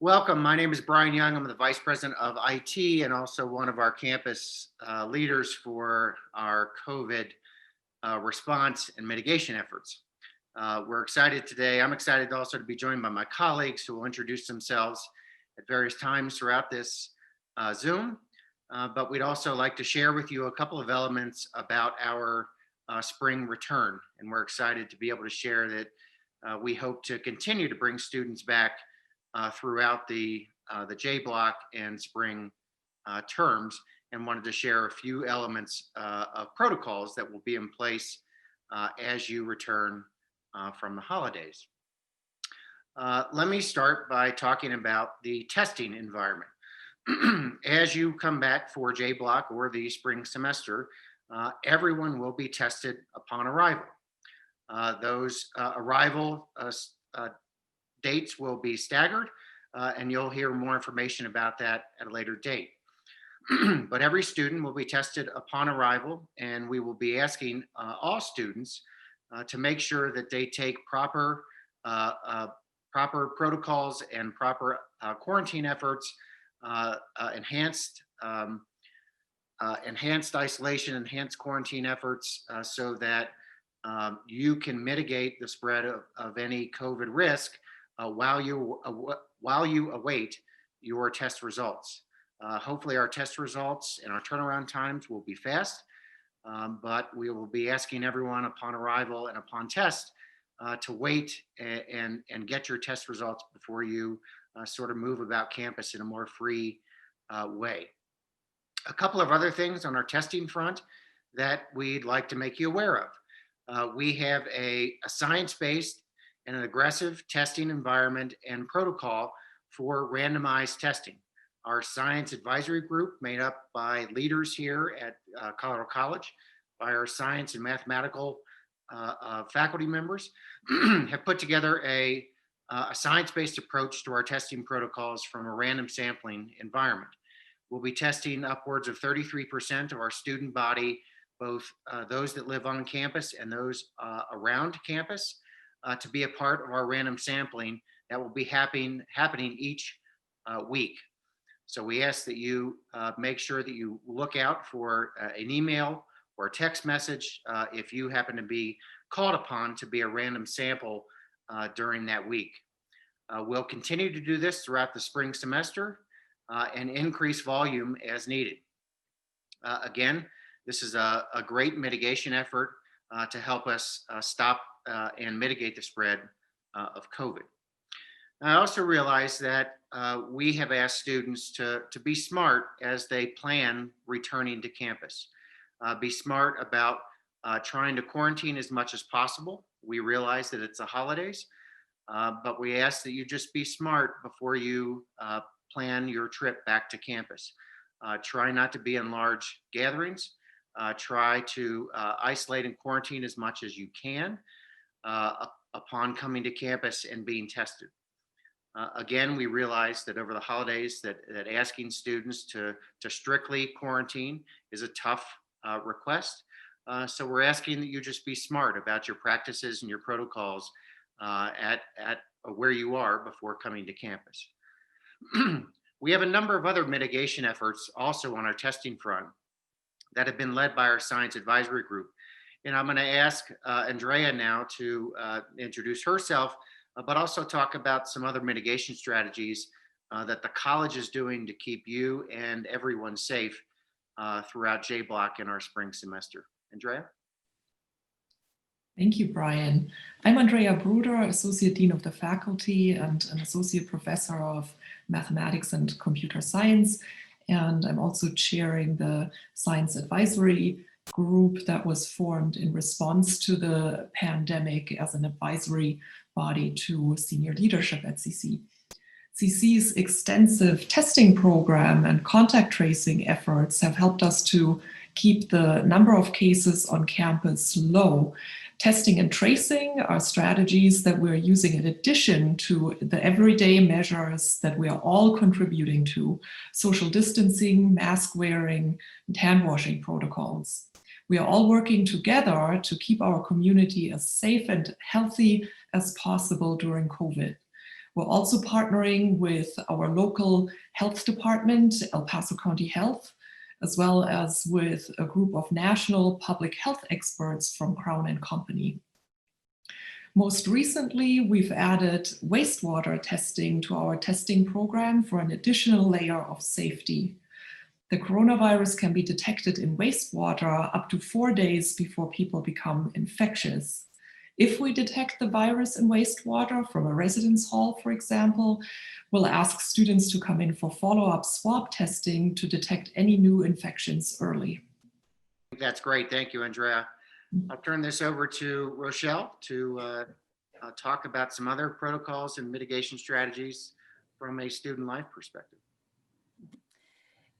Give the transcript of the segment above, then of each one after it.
Welcome. My name is Brian Young. I'm the Vice President of IT and also one of our campus leaders for our COVID response and mitigation efforts. We're excited today. I'm excited also to be joined by my colleagues who will introduce themselves at various times throughout this Zoom. But we'd also like to share with you a couple of elements about our spring return. And we're excited to be able to share that we hope to continue to bring students back throughout the J block and spring terms, and wanted to share a few elements of protocols that will be in place as you return from the holidays. Let me start by talking about the testing environment. As you come back for J block or the spring semester, everyone will be tested upon arrival. Those arrival dates will be staggered, and you'll hear more information about that at a later date. But every student will be tested upon arrival, and we will be asking all students to make sure that they take proper protocols and proper quarantine efforts, enhanced isolation, enhanced quarantine efforts, so that you can mitigate the spread of any COVID risk while you await your test results. Hopefully our test results and our turnaround times will be fast, but we will be asking everyone upon arrival and upon test to wait and get your test results before you sort of move about campus in a more free way. A couple of other things on our testing front that we'd like to make you aware of. We have a science-based and an aggressive testing environment and protocol for randomized testing. Our science advisory group, made up by leaders here at Colorado College, by our science and mathematical faculty members, have put together a science-based approach to our testing protocols from a random sampling environment. We'll be testing upwards of 33% of our student body, both those that live on campus and those around campus, to be a part of our random sampling that will be happening each week. So we ask that you make sure that you look out for an email or a text message if you happen to be called upon to be a random sample during that week. We'll continue to do this throughout the spring semester and increase volume as needed. Again, this is a great mitigation effort to help us stop and mitigate the spread of COVID. I also realize that we have asked students to be smart as they plan returning to campus. Be smart about trying to quarantine as much as possible. We realize that it's the holidays, but we ask that you just be smart before you plan your trip back to campus. Try not to be in large gatherings. Try to isolate and quarantine as much as you can upon coming to campus and being tested. Again, we realize that over the holidays that asking students to strictly quarantine is a tough request. So we're asking that you just be smart about your practices and your protocols at where you are before coming to campus. We have a number of other mitigation efforts also on our testing front that have been led by our science advisory group. And I'm going to ask Andrea now to introduce herself, but also talk about some other mitigation strategies that the college is doing to keep you and everyone safe throughout J block in our spring semester. Andrea? Thank you, Brian. I'm Andrea Bruder, Associate Dean of the Faculty and an Associate Professor of Mathematics and Computer Science. And I'm also chairing the Science Advisory Group that was formed in response to the pandemic as an advisory body to senior leadership at CC. CC's extensive testing program and contact tracing efforts have helped us to keep the number of cases on campus low. Testing and tracing are strategies that we're using in addition to the everyday measures that we are all contributing to: social distancing, mask wearing, and hand washing protocols. We are all working together to keep our community as safe and healthy as possible during COVID. We're also partnering with our local health department, El Paso County Health, as well as with a group of national public health experts from Crown and Company. Most recently, we've added wastewater testing to our testing program for an additional layer of safety. The coronavirus can be detected in wastewater up to 4 days before people become infectious. If we detect the virus in wastewater from a residence hall, for example, we'll ask students to come in for follow-up swab testing to detect any new infections early. That's great. Thank you, Andrea. I'll turn this over to Rochelle to talk about some other protocols and mitigation strategies from a student life perspective.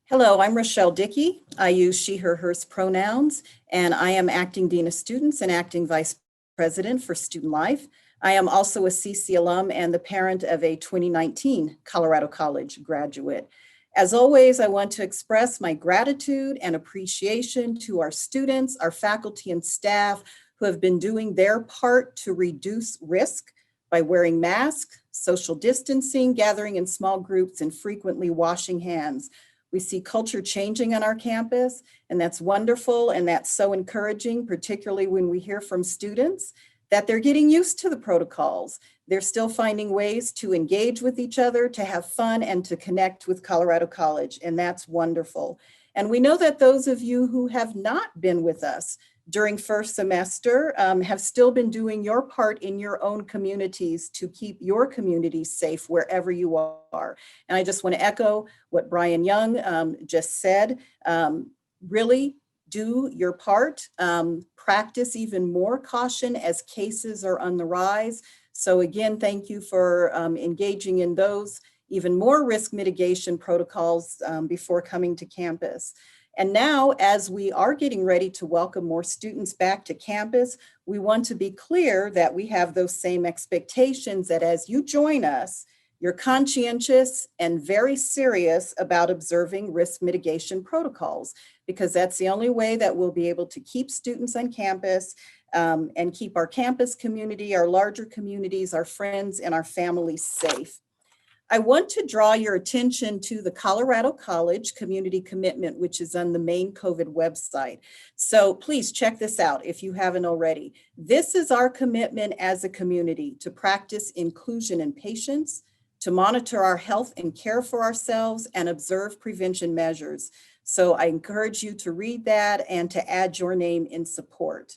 Hello, I'm Rochelle Dickey. I use she, her, hers pronouns, and I am acting Dean of Students and acting Vice President for Student Life. I am also a CC alum and the parent of a 2019 Colorado College graduate. As always, I want to express my gratitude and appreciation to our students, our faculty and staff who have been doing their part to reduce risk by wearing masks, social distancing, gathering in small groups, and frequently washing hands. We see culture changing on our campus, and that's wonderful, and that's so encouraging, particularly when we hear from students that they're getting used to the protocols. They're still finding ways to engage with each other, to have fun, and to connect with Colorado College, and that's wonderful. And we know that those of you who have not been with us during first semester have still been doing your part in your own communities to keep your communities safe wherever you are. And I just want to echo what Brian Young just said. Really do your part. Practice even more caution as cases are on the rise. So again, thank you for engaging in those even more risk mitigation protocols before coming to campus. And now, as we are getting ready to welcome more students back to campus, we want to be clear that we have those same expectations that as you join us, you're conscientious and very serious about observing risk mitigation protocols, because that's the only way that we'll be able to keep students on campus and keep our campus community, our larger communities, our friends, and our families safe. I want to draw your attention to the Colorado College Community Commitment, which is on the main COVID website. So please check this out if you haven't already. This is our commitment as a community to practice inclusion and patience, to monitor our health and care for ourselves, and observe prevention measures. So I encourage you to read that and to add your name in support.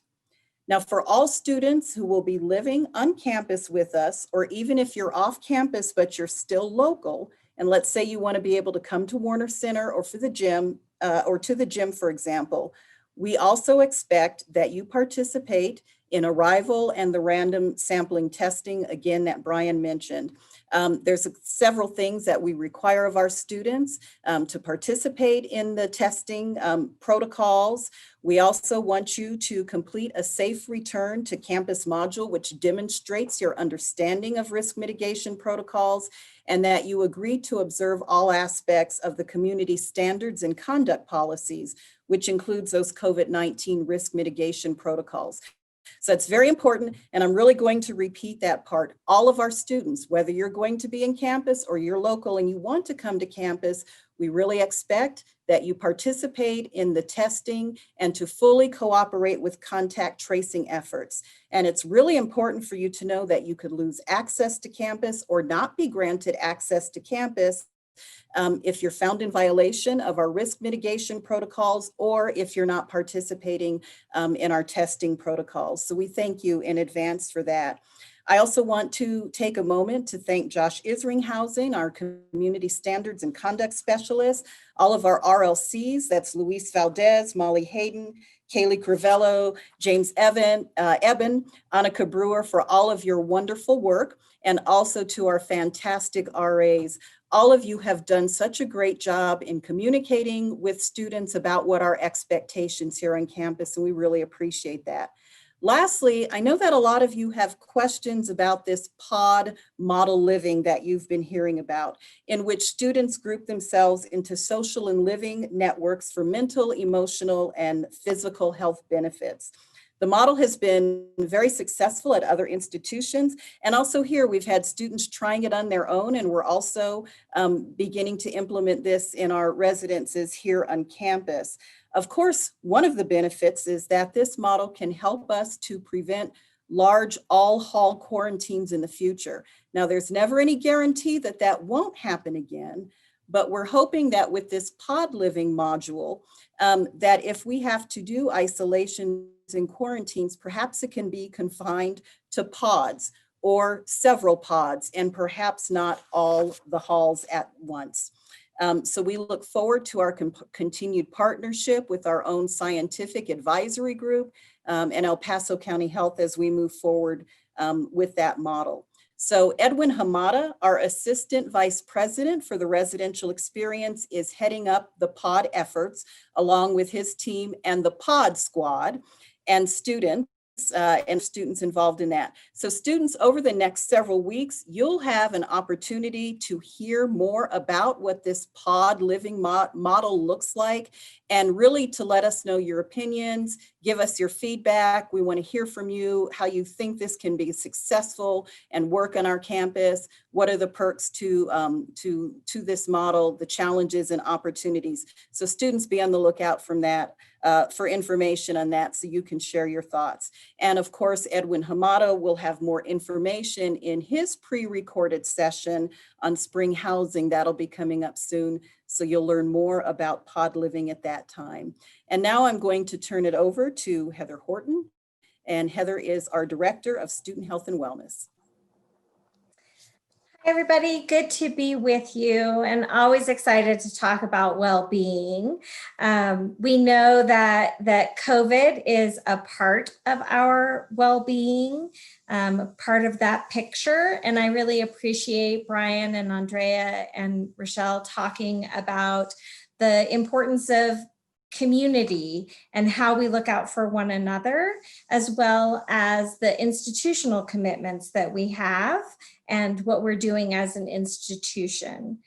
Now, for all students who will be living on campus with us, or even if you're off campus, but you're still local, and let's say you want to be able to come to Warner Center or for the gym, or to the gym, for example, we also expect that you participate in arrival and the random sampling testing, again, that Brian mentioned. There's several things that we require of our students to participate in the testing protocols. We also want you to complete a safe return to campus module, which demonstrates your understanding of risk mitigation protocols, and that you agree to observe all aspects of the community standards and conduct policies, which includes those COVID-19 risk mitigation protocols. So it's very important, and I'm really going to repeat that part. All of our students, whether you're going to be in campus or you're local and you want to come to campus, we really expect that you participate in the testing and to fully cooperate with contact tracing efforts. And it's really important for you to know that you could lose access to campus or not be granted access to campus if you're found in violation of our risk mitigation protocols, or if you're not participating in our testing protocols. So we thank you in advance for that. I also want to take a moment to thank Josh Isringhausen, our Community Standards and Conduct Specialist, all of our RLCs, that's Luis Valdez, Molly Hayden, Kaylee Crivello, James Eben, Annika Brewer, for all of your wonderful work, and also to our fantastic RAs. All of you have done such a great job in communicating with students about what our expectations here on campus, and we really appreciate that. Lastly, I know that a lot of you have questions about this pod model living that you've been hearing about, in which students group themselves into social and living networks for mental, emotional, and physical health benefits. The model has been very successful at other institutions. And also here, we've had students trying it on their own, and we're also beginning to implement this in our residences here on campus. Of course, one of the benefits is that this model can help us to prevent large all-hall quarantines in the future. Now, there's never any guarantee that that won't happen again, but we're hoping that with this pod living module, that if we have to do isolations and quarantines, perhaps it can be confined to pods or several pods, and perhaps not all the halls at once. So we look forward to our continued partnership with our own scientific advisory group and El Paso County Health as we move forward with that model. So Edwin Hamada, our Assistant Vice President for the residential experience, is heading up the pod efforts along with his team and the pod squad and students involved in that. So students, over the next several weeks, you'll have an opportunity to hear more about what this pod living model looks like, and really to let us know your opinions, give us your feedback. We want to hear from you, how you think this can be successful and work on our campus. What are the perks to this model, the challenges and opportunities? So students, be on the lookout from that for information on that, so you can share your thoughts. And of course, Edwin Hamada will have more information in his pre-recorded session on spring housing. That'll be coming up soon, so you'll learn more about pod living at that time. And now I'm going to turn it over to Heather Horton, and Heather is our Director of Student Health and Wellness. Hi, everybody. Good to be with you, and always excited to talk about well-being. We know that COVID is a part of our well-being, part of that picture. And I really appreciate Brian and Andrea and Rochelle talking about the importance of community and how we look out for one another, as well as the institutional commitments that we have and what we're doing as an institution.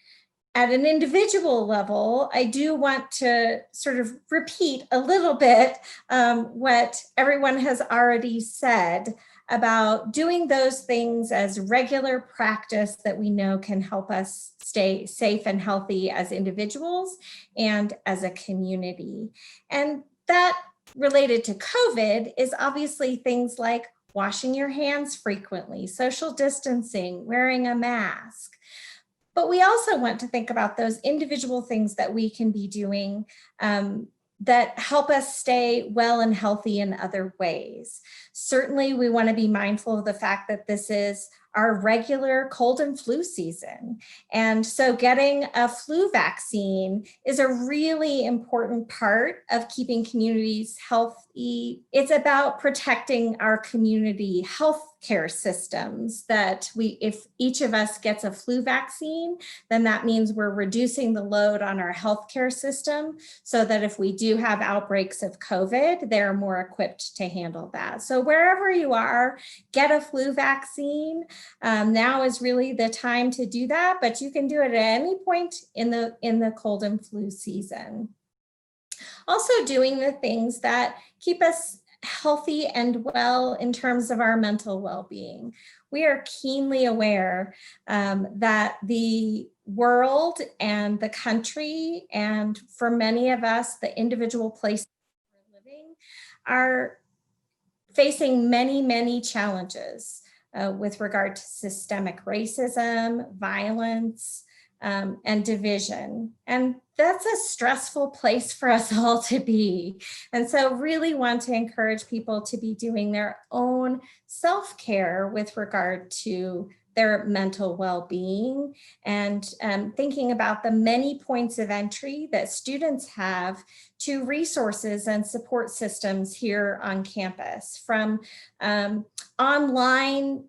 At an individual level, I do want to sort of repeat a little bit what everyone has already said about doing those things as regular practice that we know can help us stay safe and healthy as individuals and as a community. And that, related to COVID, is obviously things like washing your hands frequently, social distancing, wearing a mask. But we also want to think about those individual things that we can be doing that help us stay well and healthy in other ways. Certainly, we want to be mindful of the fact that this is our regular cold and flu season. And so getting a flu vaccine is a really important part of keeping communities healthy. It's about protecting our community healthcare systems, that if each of us gets a flu vaccine, then that means we're reducing the load on our healthcare system, so that if we do have outbreaks of COVID, they're more equipped to handle that. So wherever you are, get a flu vaccine. Now is really the time to do that, but you can do it at any point in the cold and flu season. Also doing the things that keep us healthy and well in terms of our mental well-being. We are keenly aware that the world and the country, and for many of us, the individual places we're living, are facing many, many challenges with regard to systemic racism, violence, and division. And that's a stressful place for us all to be. And so really want to encourage people to be doing their own self-care with regard to their mental well-being, and thinking about the many points of entry that students have to resources and support systems here on campus, from online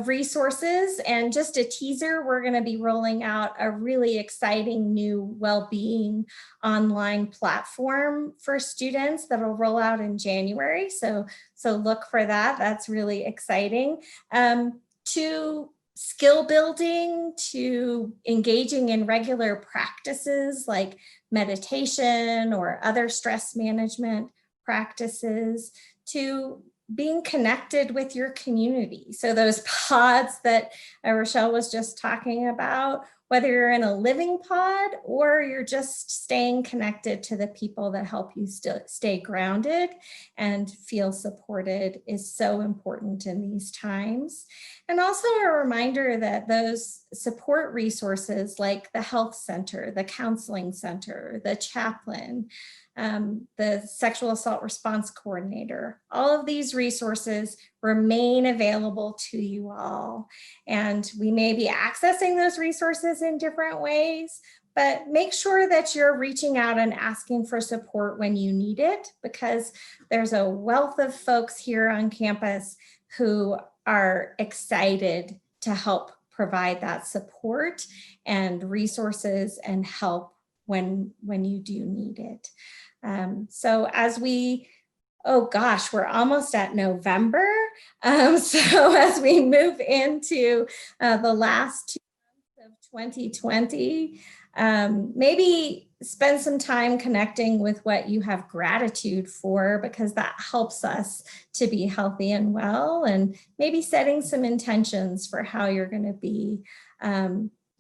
resources. And just a teaser, we're going to be rolling out a really exciting new well-being online platform for students that'll roll out in January. So look for that. That's really exciting. To skill building, to engaging in regular practices like meditation or other stress management practices, to being connected with your community. So those pods that Rochelle was just talking about, whether you're in a living pod or you're just staying connected to the people that help you still stay grounded and feel supported, is so important in these times. And also a reminder that those support resources like the health center, the counseling center, the chaplain, the sexual assault response coordinator, all of these resources remain available to you all. And we may be accessing those resources in different ways, but make sure that you're reaching out and asking for support when you need it, because there's a wealth of folks here on campus who are excited to help provide that support and resources and help when you do need it. So as we, oh gosh, we're almost at November. So as we move into the last 2 months of 2020, maybe spend some time connecting with what you have gratitude for, because that helps us to be healthy and well, and maybe setting some intentions for how you're going to be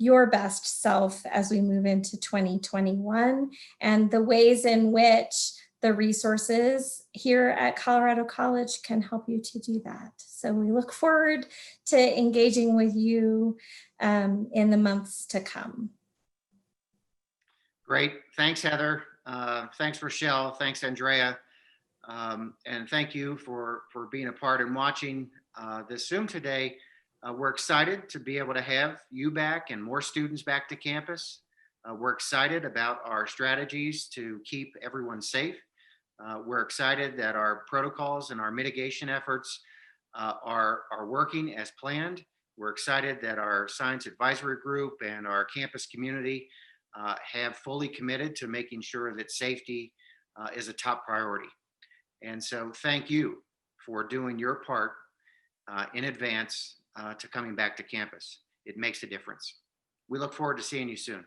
your best self as we move into 2021, and the ways in which the resources here at Colorado College can help you to do that. So we look forward to engaging with you in the months to come. Great. Thanks, Heather. Thanks, Rochelle. Thanks, Andrea. And thank you for being a part and watching this Zoom today. We're excited to be able to have you back and more students back to campus. We're excited about our strategies to keep everyone safe. We're excited that our protocols and our mitigation efforts are working as planned. We're excited that our science advisory group and our campus community have fully committed to making sure that safety is a top priority. And so thank you for doing your part in advance to coming back to campus. It makes a difference. We look forward to seeing you soon.